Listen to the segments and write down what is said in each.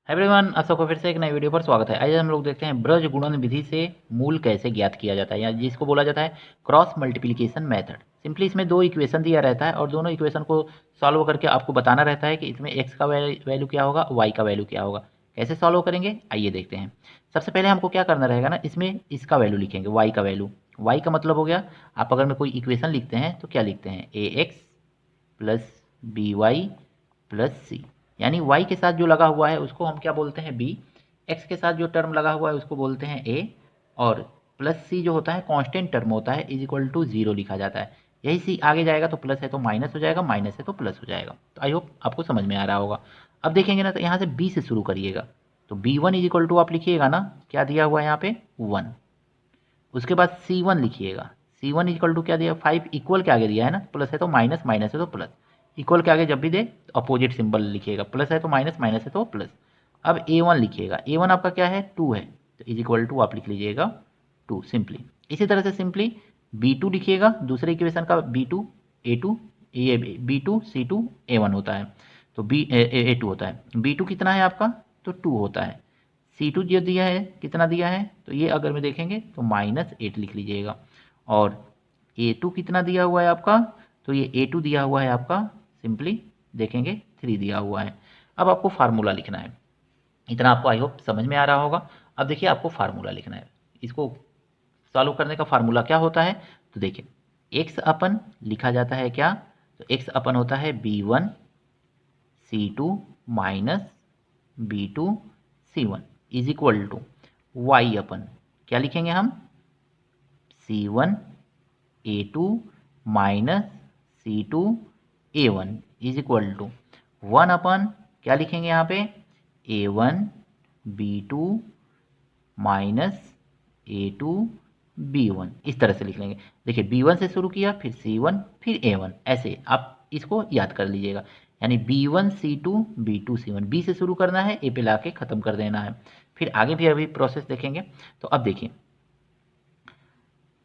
Everyone, आप सबको फिर से एक नई वीडियो पर स्वागत है। आज हम लोग देखते हैं ब्रज गुणन विधि से मूल कैसे ज्ञात किया जाता है, या जिसको बोला जाता है क्रॉस मल्टीप्लिकेशन मेथड। सिंपली इसमें दो इक्वेशन दिया रहता है और दोनों इक्वेशन को सॉल्व करके आपको बताना रहता है कि इसमें एक्स का वैल्यू क्या होगा, वाई का वैल्यू क्या होगा। कैसे सॉल्व करेंगे आइए देखते हैं। सबसे पहले हमको क्या करना रहेगा ना, इसमें इसका वैल्यू लिखेंगे, वाई का वैल्यू। वाई का मतलब हो गया, आप अगर में कोई इक्वेशन लिखते हैं तो क्या लिखते हैं, A X plus B Y plus C, यानी y के साथ जो लगा हुआ है उसको हम क्या बोलते हैं b, x के साथ जो टर्म लगा हुआ है उसको बोलते हैं a, और प्लस c जो होता है कांस्टेंट टर्म होता है इज इक्वल टू 0 लिखा जाता है। यही c आगे जाएगा तो प्लस है तो माइनस हो जाएगा, माइनस है तो प्लस हो जाएगा। तो आई होप आपको समझ में आ रहा होगा। अब देखेंगे ना, तो यहाँ से b से शुरू करिएगा, तो b1 इज इक्वल टू आप लिखिएगा ना, क्या दिया हुआ है यहाँ पे 1। उसके बाद c1 लिखिएगा, c1 इक्वल टू क्या दिया, 5 इक्वल के आगे दिया है ना, प्लस है तो माइनस, माइनस है तो प्लस। इक्वल के आगे जब भी दे तो अपोजिट सिंबल लिखिएगा, प्लस है तो माइनस, माइनस है तो प्लस। अब a1 लिखिएगा, a1 आपका क्या है 2 है, तो इज इक्वल टू आप लिख लीजिएगा 2 सिंपली। इसी तरह से सिंपली b2 लिखिएगा, दूसरे इक्वेशन का b2 a2, ये b2 c2 a1 होता है, तो a2 होता है। b2 कितना है आपका, तो 2 होता है। C2 जो दिया है कितना दिया है, तो ये अगर में देखेंगे तो -8 लिख लीजिएगा। और A2 कितना दिया हुआ है आपका, तो ये A2 दिया हुआ है आपका, सिंपली देखेंगे 3 दिया हुआ है। अब आपको फार्मूला लिखना है, इतना आपको आई होप समझ में आ रहा होगा। अब देखिए आपको फार्मूला लिखना है, इसको सॉल्व करने का फार्मूला क्या होता है, तो देखिए एक्स अपन लिखा जाता है क्या, तो एक्स अपन होता है b1 c2 minus b2 c1 is equal to Y अपन क्या लिखेंगे हम, c1 a2 minus c2 a1 is equal to 1 अपन क्या लिखेंगे यहाँ पे, a1 b2 minus a2 b1, इस तरह से लिख लेंगे। देखिए b1 से शुरू किया, फिर c1, फिर a1, ऐसे आप इसको याद कर लीजिएगा। यानी b1 c2 b2 c1, b से शुरू करना है, a पे लाके ख़त्म कर देना है। फिर आगे भी अभी प्रोसेस देखेंगे। तो अब देखिए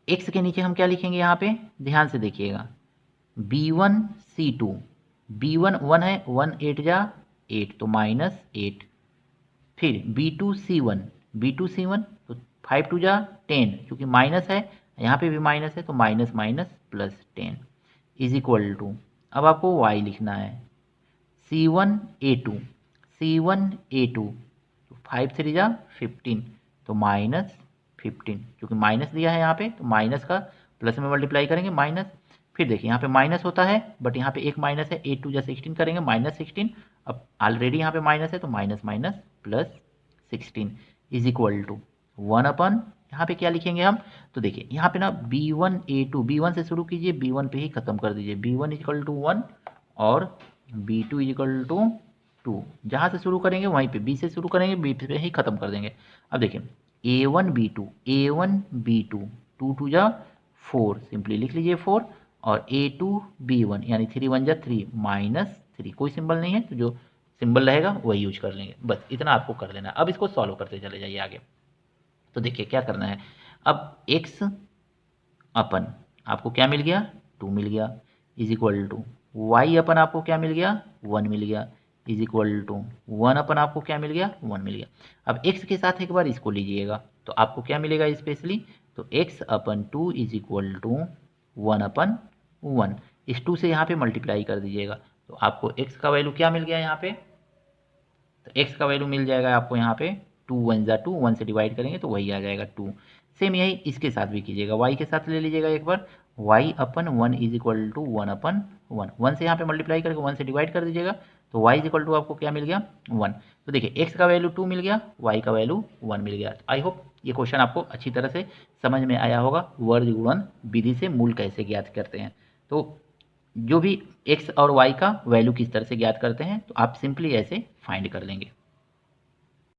x के नीचे हम क्या लिखेंगे यहाँ पे, ध्यान से देखिएगा, b1 c2, b1 1 है, 1 8 जा 8 तो -8, फिर b2 c1, b2 c1 तो 5 2 जा 10, क्योंकि माइनस है यहाँ पे भी माइनस है तो minus minus plus 10 is equal to, अब आपको y लिखना है, c1 a2, c1 a2 तो 5 3 जा 15 तो -15, क्योंकि माइनस दिया है यहाँ पे तो माइनस का प्लस में मल्टीप्लाई करेंगे माइनस। फिर देखिए यहाँ पे माइनस होता है, बट यहाँ पे एक माइनस है, 8 2 जा 16 करेंगे -16। अब ऑलरेडी यहाँ पे माइनस है तो minus minus plus 16 is equal to 1 अपन यहाँ पे क्या लिखेंगे हम, तो देखिए यहाँ पे ना b1 a2, b1 से शुरू कीजिए, b1 पे ही खत्म कर दीजिए, b1 इक्वल टू 1 और b2 इक्वल टू 2, जहाँ से शुरू करेंगे वहीं पे, b से शुरू करेंगे b पे ही खत्म कर देंगे। अब देखिए a1 b2, a1 b2, 2 2 जा 4, सिंपली लिख लीजिए 4, और a2 b1 यानी 3 1 जा 3 -3, कोई सिंबल नहीं है तो जो सिंबल रहेगा वही यूज कर लेंगे, बस इतना आपको कर लेना। अब इसको सॉल्व करते चले जाइए आगे। तो देखिए क्या करना है, अब x अपन आपको क्या मिल गया, 2 मिल गया, इज इक्वल टू वाई अपन आपको क्या मिल गया, 1 मिल गया, इज इक्वल टू 1 अपन आपको क्या मिल गया, 1 मिल गया। अब x के साथ एक बार इसको लीजिएगा तो आपको क्या मिलेगा स्पेशली, तो x अपन 2 इज इक्वल टू 1 अपन 1, इस 2 से यहाँ पे मल्टीप्लाई कर दीजिएगा तो आपको x का वैल्यू क्या मिल गया यहाँ पे, तो x का वैल्यू मिल जाएगा आपको यहाँ पे 2 1 जा 2, 1 से डिवाइड करेंगे तो वही आ जाएगा 2। सेम यही इसके साथ भी कीजिएगा, y के साथ ले लीजिएगा एक बार, y अपन 1 इज इक्वल टू 1 अपन 1, 1 से यहाँ पे मल्टीप्लाई करके 1 से डिवाइड कर दीजिएगा तो y इज इक्वल टू आपको क्या मिल गया 1। तो देखिए x का वैल्यू 2 मिल गया, y का वैल्यू 1 मिल गया। आई होप ये क्वेश्चन आपको अच्छी तरह से समझ में आया होगा, वर्ग गुणन विधि से मूल कैसे ज्ञात करते हैं। तो जो भी x और y का वैल्यू किस तरह से ज्ञात करते हैं तो आप सिंपली ऐसे फाइंड कर लेंगे।